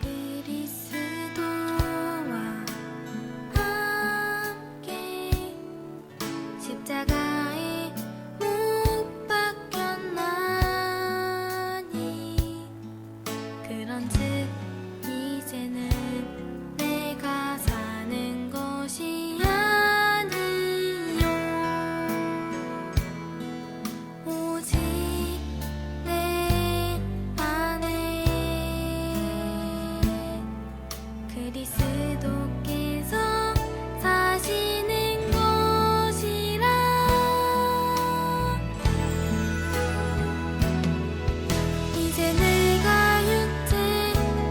그리스도와 함께 십자가에 못 박혔나니 그런즉 이제는 내가 사는 것이 아니요 오직 내 안에 그리스도께서 사시는 것이라. 이제 내가 육체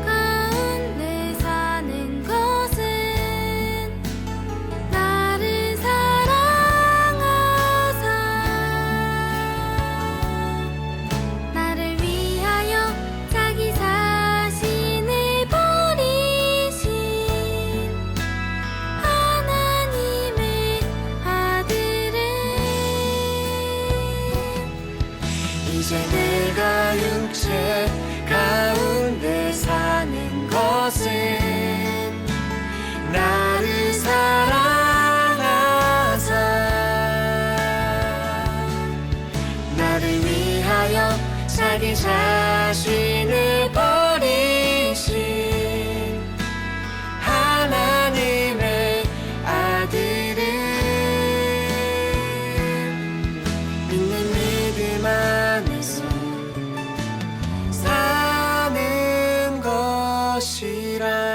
가운데 사는 것은 나를 사랑하사 나를 위하여 자기 자신을 버리신 하나님의 아들은 이제 내가 육체 가운데 사는 것은 나를 사랑하사 나를 위하여 자기 자신을 버리신 하나님의 아들은 믿는 믿음 안에서 사는 것이라.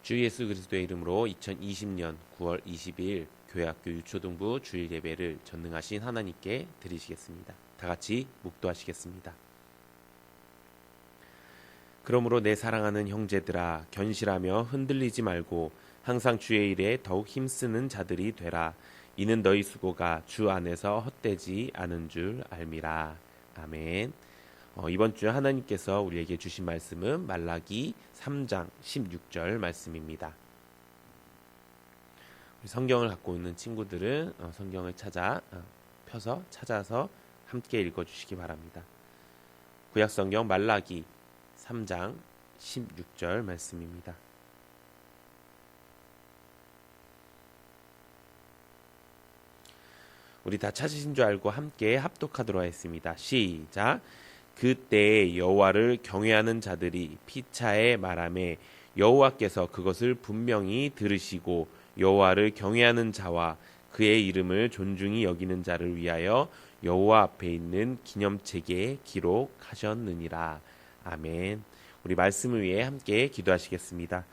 주 예수 그리스도의 이름으로 2020년 9월 22일 교회학교 유초등부 주일 예배를 전능하신 하나님께 드리시겠습니다. 다 같이 묵도하시겠습니다. 그러므로 내 사랑하는 형제들아 견실하며 흔들리지 말고 항상 주의 일에 더욱 힘쓰는 자들이 되라. 이는 너희 수고가 주 안에서 헛되지 않은 줄 알미라. 아멘. 이번 주 하나님께서 우리에게 주신 말씀은 말라기 3장 16절 말씀입니다. 성경을 갖고 있는 친구들은 성경을 펴서 찾아서 함께 읽어주시기 바랍니다. 구약성경 말라기 3장 16절 말씀입니다. 우리 다 찾으신 줄 알고 함께 합독하도록 하겠습니다. 시작. 그때 여호와를 경외하는 자들이 피차에 말하매 여호와께서 그것을 분명히 들으시고 여호와를 경외하는 자와 그의 이름을 존중히 여기는 자를 위하여 여호와 앞에 있는 기념책에 기록하셨느니라. 아멘. 우리 말씀을 위해 함께 기도하시겠습니다.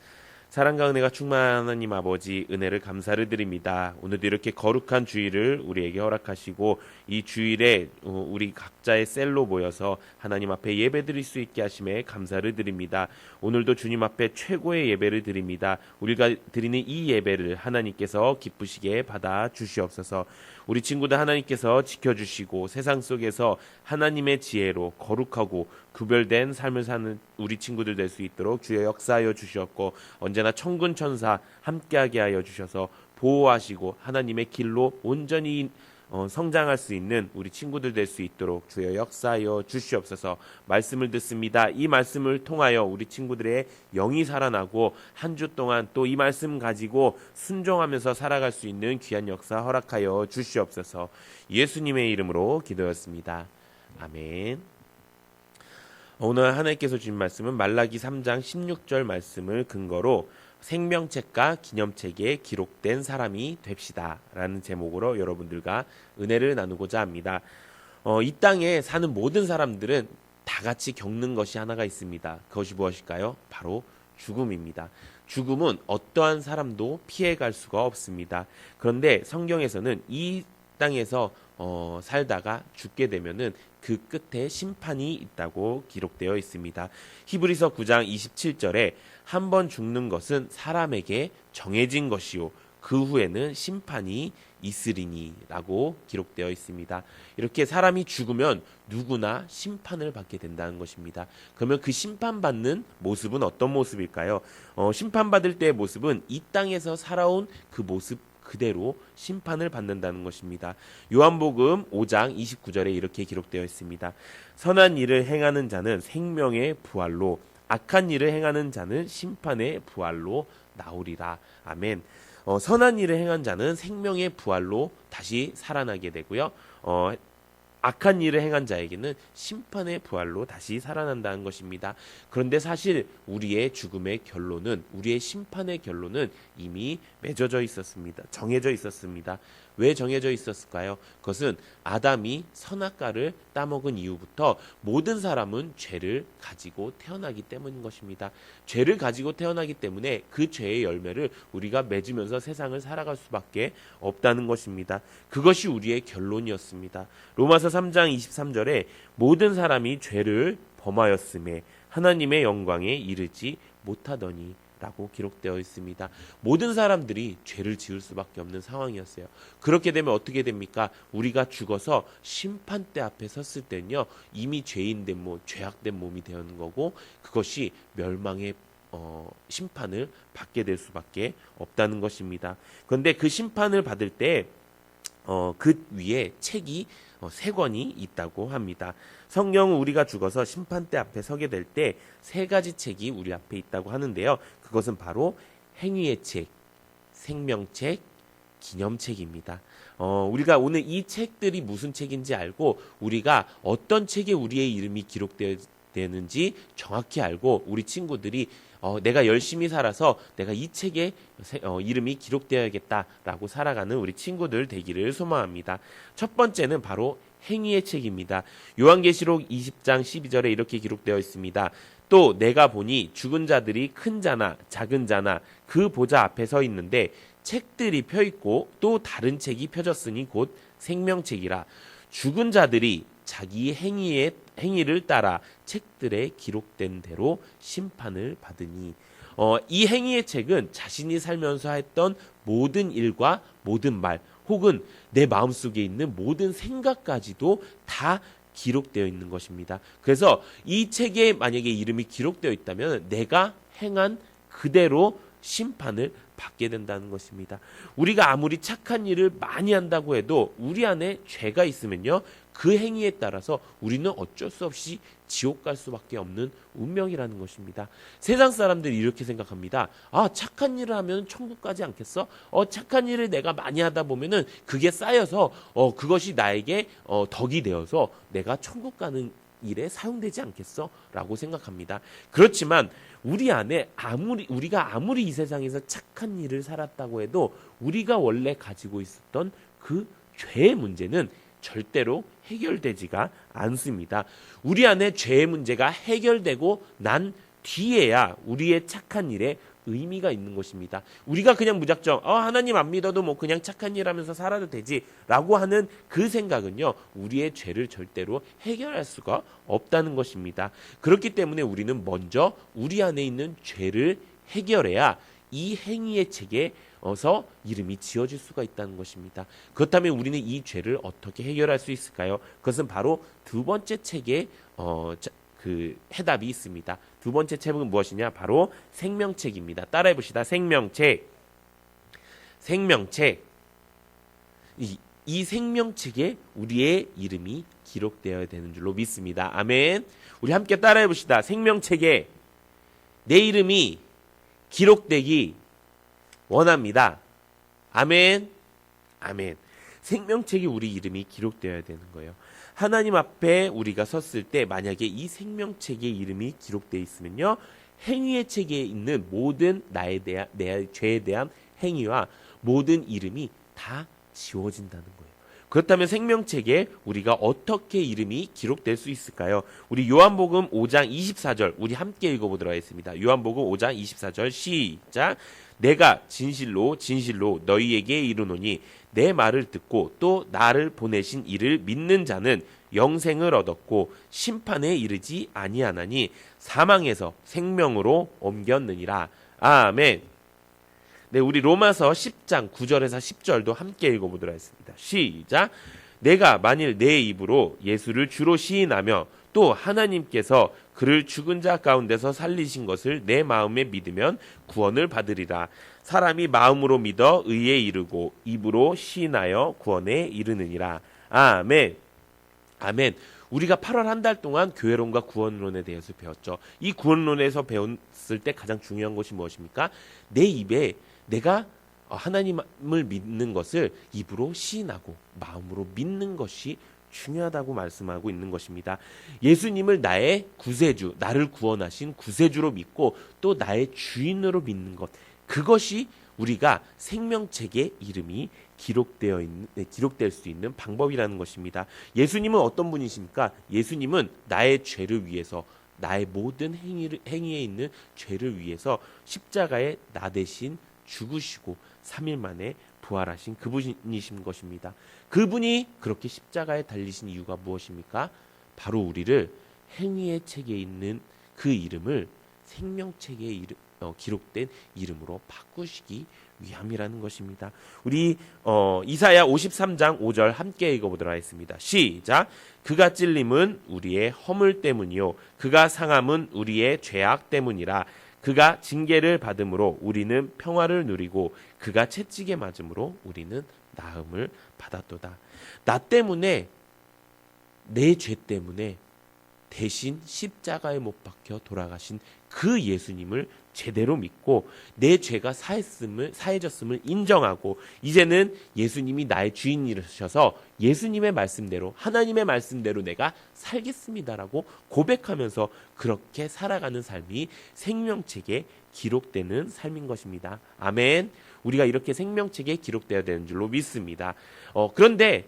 사랑과 은혜가 충만한 하나님 아버지, 은혜를 감사를 드립니다. 오늘도 이렇게 거룩한 주일을 우리에게 허락하시고 이 주일에 우리 각자의 셀로 모여서 하나님 앞에 예배 드릴 수 있게 하심에 감사를 드립니다. 오늘도 주님 앞에 최고의 예배를 드립니다. 우리가 드리는 이 예배를 하나님께서 기쁘시게 받아 주시옵소서. 우리 친구들 하나님께서 지켜주시고 세상 속에서 하나님의 지혜로 거룩하고 구별된 삶을 사는 우리 친구들 될 수 있도록 주여 역사하여 주시옵고 언제나 천군 천사 함께하게 하여 주셔서 보호하시고 하나님의 길로 온전히 성장할 수 있는 우리 친구들 될 수 있도록 주여 역사하여 주시옵소서. 말씀을 듣습니다. 이 말씀을 통하여 우리 친구들의 영이 살아나고 한 주 동안 또 이 말씀 가지고 순종하면서 살아갈 수 있는 귀한 역사 허락하여 주시옵소서. 예수님의 이름으로 기도했습니다. 아멘. 오늘 하나님께서 주신 말씀은 말라기 3장 16절 말씀을 근거로 생명책과 기념책에 기록된 사람이 됩시다 라는 제목으로 여러분들과 은혜를 나누고자 합니다. 이 땅에 사는 모든 사람들은 다 같이 겪는 것이 하나가 있습니다. 그것이 무엇일까요? 바로 죽음입니다. 죽음은 어떠한 사람도 피해갈 수가 없습니다. 그런데 성경에서는 이 땅에서 살다가 죽게 되면은 그 끝에 심판이 있다고 기록되어 있습니다. 히브리서 9장 27절에 한 번 죽는 것은 사람에게 정해진 것이요 그 후에는 심판이 있으리니라고 기록되어 있습니다. 이렇게 사람이 죽으면 누구나 심판을 받게 된다는 것입니다. 그러면 그 심판받는 모습은 어떤 모습일까요? 심판받을 때의 모습은 이 땅에서 살아온 그 모습 그대로 심판을 받는다는 것입니다. 요한복음 5장 29절에 이렇게 기록되어 있습니다. 선한 일을 행하는 자는 생명의 부활로, 악한 일을 행하는 자는 심판의 부활로 나오리라. 아멘. 선한 일을 행한 자는 생명의 부활로 다시 살아나게 되고요. 악한 일을 행한 자에게는 심판의 부활로 다시 살아난다는 것입니다. 그런데 사실 우리의 죽음의 결론은, 우리의 심판의 결론은 이미 맺어져 있었습니다. 정해져 있었습니다. 왜 정해져 있었을까요? 그것은 아담이 선악과를 따먹은 이후부터 모든 사람은 죄를 가지고 태어나기 때문인 것입니다. 죄를 가지고 태어나기 때문에 그 죄의 열매를 우리가 맺으면서 세상을 살아갈 수밖에 없다는 것입니다. 그것이 우리의 결론이었습니다. 로마서 3장 23절에 모든 사람이 죄를 범하였음에 하나님의 영광에 이르지 못하더니 라고 기록되어 있습니다. 모든 사람들이 죄를 지을 수밖에 없는 상황이었어요. 그렇게 되면 어떻게 됩니까? 우리가 죽어서 심판대 앞에 섰을 때는요, 이미 죄인된 몸, 죄악된 몸이 되는 거고, 그것이 멸망의 심판을 받게 될 수밖에 없다는 것입니다. 그런데 그 심판을 받을 때 그 위에 책이 3권이 있다고 합니다. 성경은 우리가 죽어서 심판대 앞에 서게 될 때 3가지 책이 우리 앞에 있다고 하는데요. 그것은 바로 행위의 책, 생명책, 기념책입니다. 우리가 오늘 이 책들이 무슨 책인지 알고 우리가 어떤 책에 우리의 이름이 기록되는지 정확히 알고 우리 친구들이 내가 열심히 살아서 내가 이 책에 이름이 기록되어야겠다라고 살아가는 우리 친구들 되기를 소망합니다. 첫 번째는 바로 행위의 책입니다. 요한계시록 20장 12절에 이렇게 기록되어 있습니다. 또 내가 보니 죽은 자들이 큰 자나 작은 자나 그 보좌 앞에 서 있는데 책들이 펴 있고 또 다른 책이 펴졌으니 곧 생명책이라. 죽은 자들이 자기 행위를 따라 책들에 기록된 대로 심판을 받으니. 이 행위의 책은 자신이 살면서 했던 모든 일과 모든 말 혹은 내 마음속에 있는 모든 생각까지도 다 기록되어 있는 것입니다. 그래서 이 책에 만약에 이름이 기록되어 있다면 내가 행한 그대로 심판을 받게 된다는 것입니다. 우리가 아무리 착한 일을 많이 한다고 해도 우리 안에 죄가 있으면요, 그 행위에 따라서 우리는 어쩔 수 없이 지옥 갈 수밖에 없는 운명이라는 것입니다. 세상 사람들이 이렇게 생각합니다. 착한 일을 하면 천국 가지 않겠어? 착한 일을 내가 많이 하다 보면은 그게 쌓여서 그것이 나에게 덕이 되어서 내가 천국 가는 일에 사용되지 않겠어? 라고 생각합니다. 그렇지만 우리가 아무리 이 세상에서 착한 일을 살았다고 해도 우리가 원래 가지고 있었던 그 죄의 문제는 절대로 해결되지가 않습니다. 우리 안에 죄의 문제가 해결되고 난 뒤에야 우리의 착한 일에 의미가 있는 것입니다. 우리가 그냥 무작정 하나님 안 믿어도 뭐 그냥 착한 일 하면서 살아도 되지 라고 하는 그 생각은요, 우리의 죄를 절대로 해결할 수가 없다는 것입니다. 그렇기 때문에 우리는 먼저 우리 안에 있는 죄를 해결해야 이 행위의 책에 어서 이름이 지어질 수가 있다는 것입니다. 그렇다면 우리는 이 죄를 어떻게 해결할 수 있을까요? 그것은 바로 두 번째 책에 그 해답이 있습니다. 두 번째 책은 무엇이냐? 바로 생명책입니다. 따라해 봅시다. 생명책. 이 생명책에 우리의 이름이 기록되어야 되는 줄로 믿습니다. 아멘. 우리 함께 따라해 봅시다. 생명책에 내 이름이 기록되기 원합니다. 아멘. 아멘. 생명책에 우리 이름이 기록되어야 되는 거예요. 하나님 앞에 우리가 섰을 때 만약에 이 생명책에 이름이 기록되어 있으면요, 행위의 책에 있는 모든 내 죄에 대한 행위와 모든 이름이 다 지워진다는 거예요. 그렇다면 생명책에 우리가 어떻게 이름이 기록될 수 있을까요? 우리 요한복음 5장 24절 우리 함께 읽어보도록 하겠습니다. 요한복음 5장 24절 시작. 내가 진실로 진실로 너희에게 이르노니 내 말을 듣고 또 나를 보내신 이를 믿는 자는 영생을 얻었고 심판에 이르지 아니하나니 사망에서 생명으로 옮겼느니라. 아멘. 네, 우리 로마서 10장 9절에서 10절도 함께 읽어보도록 하겠습니다. 시작. 내가 만일 내 입으로 예수를 주로 시인하며 또 하나님께서 그를 죽은 자 가운데서 살리신 것을 내 마음에 믿으면 구원을 받으리라. 사람이 마음으로 믿어 의에 이르고 입으로 시인하여 구원에 이르느니라. 아멘. 아멘. 우리가 8월 한 달 동안 교회론과 구원론에 대해서 배웠죠. 이 구원론에서 배웠을 때 가장 중요한 것이 무엇입니까? 내 입에 내가 하나님을 믿는 것을 입으로 시인하고 마음으로 믿는 것이 중요하다고 말씀하고 있는 것입니다. 예수님을 나의 구세주, 나를 구원하신 구세주로 믿고 또 나의 주인으로 믿는 것, 그것이 우리가 생명책의 이름이 기록될 수 있는 방법이라는 것입니다. 예수님은 어떤 분이십니까? 예수님은 나의 죄를 위해서, 나의 모든 행위에 있는 죄를 위해서 십자가에 나 대신 죽으시고 3일 만에 부활하신 그분이신 것입니다. 그분이 그렇게 십자가에 달리신 이유가 무엇입니까? 바로 우리를 행위의 책에 있는 그 이름을 생명책에 기록된 이름으로 바꾸시기 위함이라는 것입니다. 우리 이사야 53장 5절 함께 읽어보도록 하겠습니다. 시작. 그가 찔림은 우리의 허물 때문이요 그가 상함은 우리의 죄악 때문이라. 그가 징계를 받음으로 우리는 평화를 누리고 그가 채찍에 맞음으로 우리는 나음을 받았도다. 나 때문에, 내 죄 때문에 대신 십자가에 못 박혀 돌아가신 그 예수님을 제대로 믿고 내 죄가 사해졌음을 인정하고 이제는 예수님이 나의 주인이셔서 예수님의 말씀대로, 하나님의 말씀대로 내가 살겠습니다라고 고백하면서 그렇게 살아가는 삶이 생명책에 기록되는 삶인 것입니다. 아멘. 우리가 이렇게 생명책에 기록되어야 되는 줄로 믿습니다. 그런데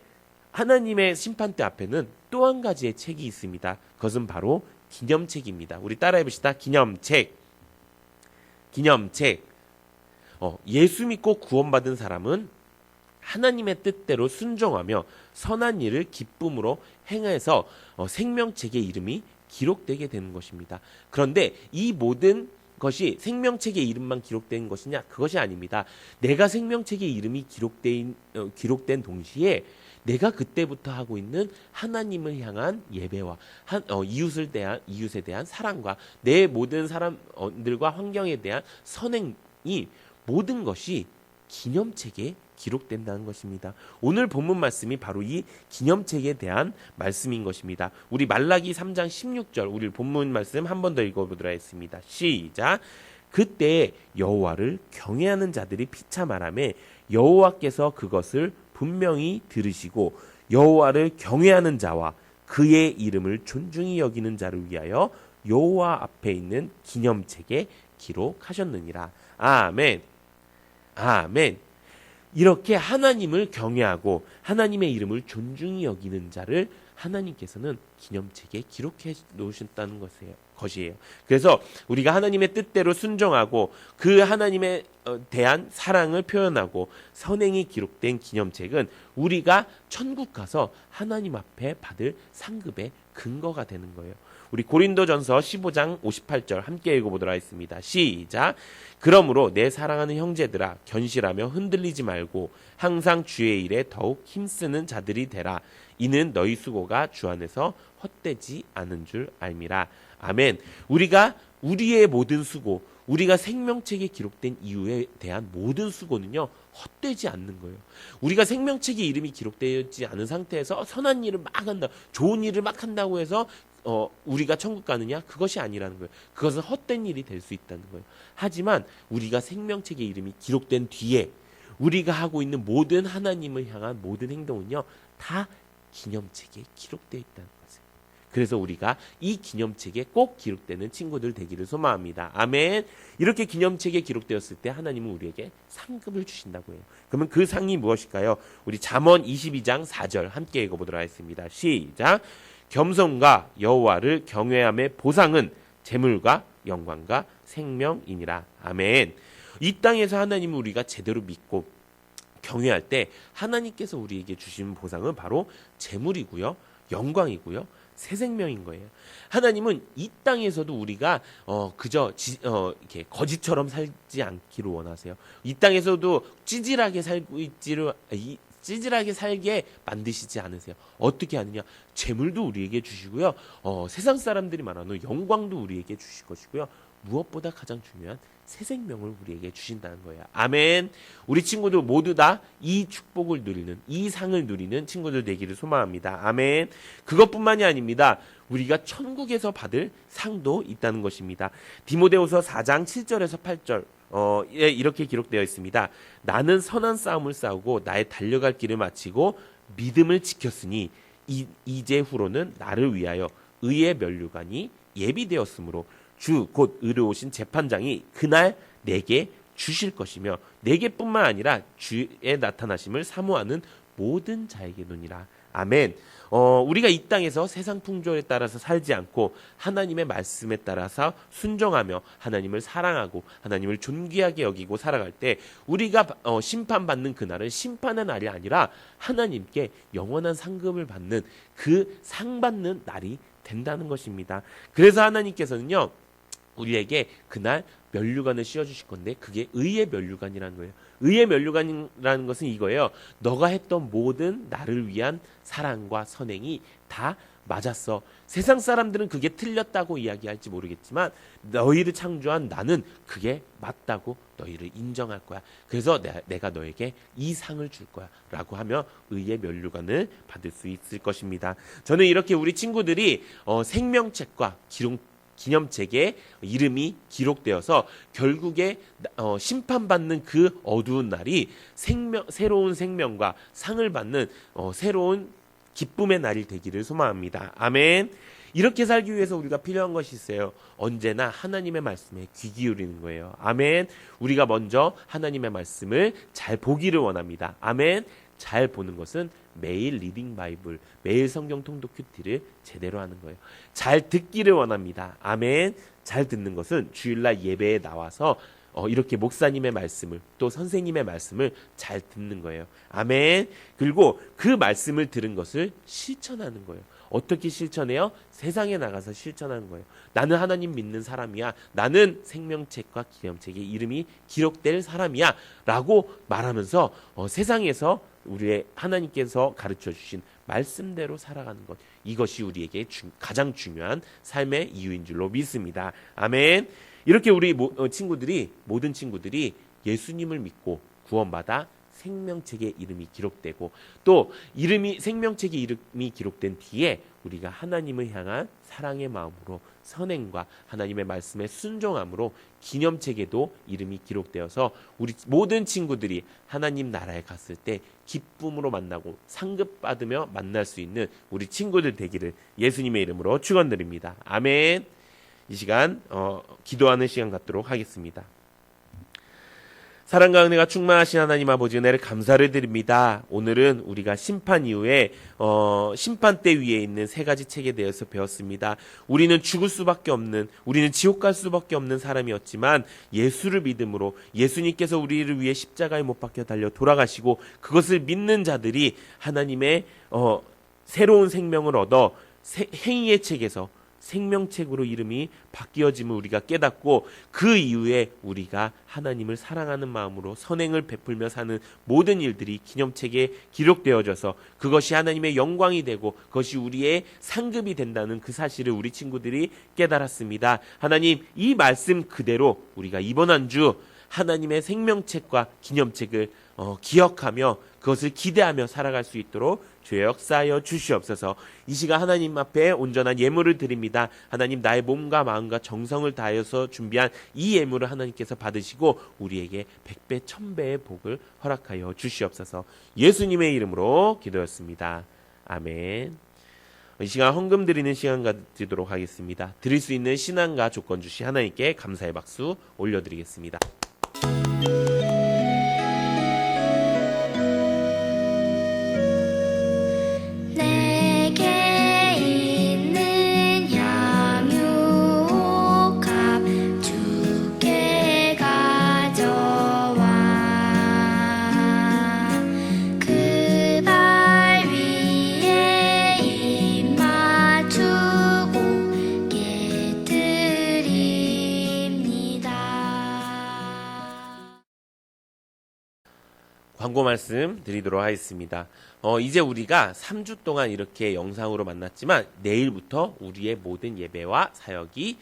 하나님의 심판대 앞에는 또 한 가지의 책이 있습니다. 그것은 바로 기념책입니다. 우리 따라해 봅시다. 기념책. 예수 믿고 구원받은 사람은 하나님의 뜻대로 순종하며 선한 일을 기쁨으로 행해서 생명책의 이름이 기록되게 되는 것입니다. 그런데 이 모든 것이 생명책의 이름만 기록된 것이냐? 그것이 아닙니다. 내가 생명책의 이름이 기록된 동시에 내가 그때부터 하고 있는 하나님을 향한 예배와 이웃에 대한 사랑과 내 모든 사람들과 환경에 대한 선행이 모든 것이 기념책에 기록된다는 것입니다. 오늘 본문 말씀이 바로 이 기념책에 대한 말씀인 것입니다. 우리 말라기 3장 16절 우리 본문 말씀 한 번 더 읽어보도록 하겠습니다. 시작. 그때 여호와를 경외하는 자들이 피차 말하며 여호와께서 그것을 분명히 들으시고 여호와를 경외하는 자와 그의 이름을 존중히 여기는 자를 위하여 여호와 앞에 있는 기념책에 기록하셨느니라. 아멘. 아멘. 이렇게 하나님을 경외하고 하나님의 이름을 존중히 여기는 자를 하나님께서는 기념책에 기록해 놓으셨다는 것이에요. 그래서 우리가 하나님의 뜻대로 순종하고 그 하나님에 대한 사랑을 표현하고 선행이 기록된 기념책은 우리가 천국 가서 하나님 앞에 받을 상급의 근거가 되는 거예요. 우리 고린도전서 15장 58절 함께 읽어보도록 하겠습니다. 시작. 그러므로 내 사랑하는 형제들아 견실하며 흔들리지 말고 항상 주의 일에 더욱 힘쓰는 자들이 되라. 이는 너희 수고가 주 안에서 헛되지 않은 줄 알미라. 아멘. 우리가 우리의 모든 수고, 우리가 생명책에 기록된 이유에 대한 모든 수고는요 헛되지 않는 거예요. 우리가 생명책에 이름이 기록되지 않은 상태에서 선한 일을 막 한다, 좋은 일을 막 한다고 해서 우리가 천국 가느냐? 그것이 아니라는 거예요. 그것은 헛된 일이 될 수 있다는 거예요. 하지만 우리가 생명책의 이름이 기록된 뒤에 우리가 하고 있는 모든 하나님을 향한 모든 행동은요 다 기념책에 기록되어 있다는 거죠. 그래서 우리가 이 기념책에 꼭 기록되는 친구들 되기를 소망합니다. 아멘. 이렇게 기념책에 기록되었을 때 하나님은 우리에게 상급을 주신다고 해요. 그러면 그 상이 무엇일까요? 우리 잠언 22장 4절 함께 읽어보도록 하겠습니다. 시작. 겸손과 여호와를 경외함의 보상은 재물과 영광과 생명이니라. 아멘. 이 땅에서 하나님을 우리가 제대로 믿고 경외할 때 하나님께서 우리에게 주신 보상은 바로 재물이고요, 영광이고요, 새 생명인 거예요. 하나님은 이 땅에서도 우리가 그저 이렇게 거지처럼 살지 않기를 원하세요. 이 땅에서도 찌질하게 살게 만드시지 않으세요. 어떻게 하느냐? 재물도 우리에게 주시고요. 세상 사람들이 말하는 영광도 우리에게 주실 것이고요. 무엇보다 가장 중요한 새 생명을 우리에게 주신다는 거예요. 아멘. 우리 친구들 모두 다 이 축복을 누리는, 이 상을 누리는 친구들 되기를 소망합니다. 아멘. 그것뿐만이 아닙니다. 우리가 천국에서 받을 상도 있다는 것입니다. 디모데후서 4장 7절에서 8절 이렇게 기록되어 있습니다. 나는 선한 싸움을 싸우고 나의 달려갈 길을 마치고 믿음을 지켰으니 이제 후로는 나를 위하여 의의 면류관이 예비되었으므로 주 곧 의로우신 재판장이 그날 내게 주실 것이며 내게뿐만 아니라 주의 나타나심을 사모하는 모든 자에게노니라. 아멘. 우리가 이 땅에서 세상 풍조에 따라서 살지 않고 하나님의 말씀에 따라서 순종하며 하나님을 사랑하고 하나님을 존귀하게 여기고 살아갈 때 우리가 심판받는 그날은 심판의 날이 아니라 하나님께 영원한 상급을 받는 그 상 받는 날이 된다는 것입니다. 그래서 하나님께서는요, 우리에게 그날 면류관을 씌워주실 건데 그게 의의 면류관이라는 거예요. 의의 면류관이라는 것은 이거예요. 너가 했던 모든 나를 위한 사랑과 선행이 다 맞았어. 세상 사람들은 그게 틀렸다고 이야기할지 모르겠지만 너희를 창조한 나는 그게 맞다고 너희를 인정할 거야. 그래서 내가 너에게 이 상을 줄 거야 라고 하며 의의 면류관을 받을 수 있을 것입니다. 저는 이렇게 우리 친구들이 생명책과 기념책에 이름이 기록되어서 결국에 심판받는 그 어두운 날이 새로운 생명과 상을 받는 새로운 기쁨의 날이 되기를 소망합니다. 아멘. 이렇게 살기 위해서 우리가 필요한 것이 있어요. 언제나 하나님의 말씀에 귀 기울이는 거예요. 아멘. 우리가 먼저 하나님의 말씀을 잘 보기를 원합니다. 아멘. 잘 보는 것은 매일 리딩 바이블, 매일 성경 통독 큐티를 제대로 하는 거예요. 잘 듣기를 원합니다. 아멘. 잘 듣는 것은 주일날 예배에 나와서 이렇게 목사님의 말씀을 또 선생님의 말씀을 잘 듣는 거예요. 아멘. 그리고 그 말씀을 들은 것을 실천하는 거예요. 어떻게 실천해요? 세상에 나가서 실천하는 거예요. 나는 하나님 믿는 사람이야. 나는 생명책과 기념책에 이름이 기록될 사람이야 라고 말하면서 세상에서 우리의 하나님께서 가르쳐 주신 말씀대로 살아가는 것, 이것이 우리에게 가장 중요한 삶의 이유인 줄로 믿습니다. 아멘. 이렇게 우리 모든 친구들이 예수님을 믿고 구원받아 생명책에 이름이 기록되고 또 생명책에 이름이 기록된 뒤에 우리가 하나님을 향한 사랑의 마음으로 선행과 하나님의 말씀에 순종함으로 기념책에도 이름이 기록되어서 우리 모든 친구들이 하나님 나라에 갔을 때 기쁨으로 만나고 상급받으며 만날 수 있는 우리 친구들 되기를 예수님의 이름으로 축원드립니다. 아멘. 이 시간 기도하는 시간 갖도록 하겠습니다. 사랑과 은혜가 충만하신 하나님 아버지 은혜를 감사를 드립니다. 오늘은 우리가 심판 이후에 심판대 위에 있는 세 가지 책에 대해서 배웠습니다. 우리는 죽을 수밖에 없는, 우리는 지옥 갈 수밖에 없는 사람이었지만 예수를 믿음으로 예수님께서 우리를 위해 십자가에 못 박혀 달려 돌아가시고 그것을 믿는 자들이 하나님의 새로운 생명을 얻어 행위의 책에서 생명책으로 이름이 바뀌어짐을 우리가 깨닫고 그 이후에 우리가 하나님을 사랑하는 마음으로 선행을 베풀며 사는 모든 일들이 기념책에 기록되어져서 그것이 하나님의 영광이 되고 그것이 우리의 상급이 된다는 그 사실을 우리 친구들이 깨달았습니다. 하나님, 이 말씀 그대로 우리가 이번 한 주 하나님의 생명책과 기념책을 기억하며 그것을 기대하며 살아갈 수 있도록 주의 역사하여 주시옵소서. 이 시간 하나님 앞에 온전한 예물을 드립니다. 하나님, 나의 몸과 마음과 정성을 다해서 준비한 이 예물을 하나님께서 받으시고 우리에게 100배 1000배의 복을 허락하여 주시옵소서. 예수님의 이름으로 기도했습니다. 아멘. 이 시간 헌금 드리는 시간 가지도록 하겠습니다. 드릴 수 있는 신앙과 조건 주시 하나님께 감사의 박수 올려드리겠습니다. 그 발 위에 입 맞추 광고 말씀 드리도록 하겠습니다. 이제 우리가 3주 동안 이렇게 영상으로 만났지만 내일부터 우리의 모든 예배와 사역이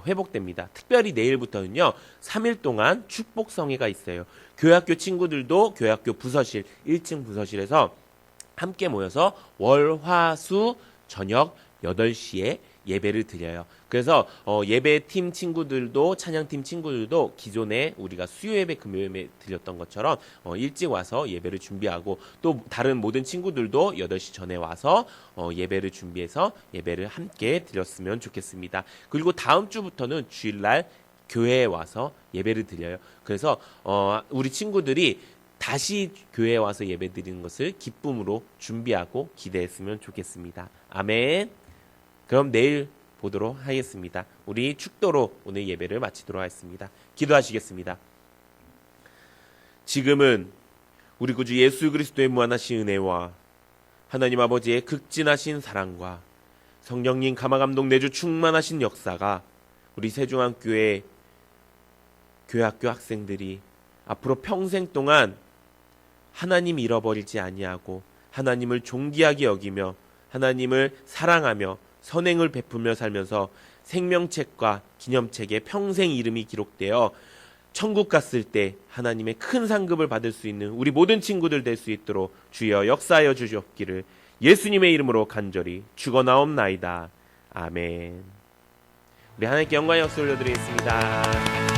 회복됩니다. 특별히 내일부터는요, 3일 동안 축복성회가 있어요. 교회학교 친구들도 교회학교 부서실, 1층 부서실에서 함께 모여서 월, 화, 수 저녁 8시에 예배를 드려요. 그래서 예배팀 친구들도 찬양팀 친구들도 기존에 우리가 수요예배 금요예배 드렸던 것처럼 일찍 와서 예배를 준비하고 또 다른 모든 친구들도 8시 전에 와서 예배를 준비해서 예배를 함께 드렸으면 좋겠습니다. 그리고 다음 주부터는 주일날 교회에 와서 예배를 드려요. 그래서 우리 친구들이 다시 교회에 와서 예배 드리는 것을 기쁨으로 준비하고 기대했으면 좋겠습니다. 아멘. 그럼 내일 보도록 하겠습니다. 우리 축도로 오늘 예배를 마치도록 하겠습니다. 기도하시겠습니다. 지금은 우리 구주 예수 그리스도의 무한하신 은혜와 하나님 아버지의 극진하신 사랑과 성령님 감화감동 내주 충만하신 역사가 우리 세종한교회 교회학교 학생들이 앞으로 평생 동안 하나님 잃어버리지 아니하고 하나님을 존귀하게 여기며 하나님을 사랑하며 선행을 베풀며 살면서 생명책과 기념책에 평생 이름이 기록되어 천국 갔을 때 하나님의 큰 상급을 받을 수 있는 우리 모든 친구들 될 수 있도록 주여 역사하여 주시옵기를 예수님의 이름으로 간절히 축원하옵나이다. 아멘. 우리 하나님께 영광의 역사 올려드리겠습니다.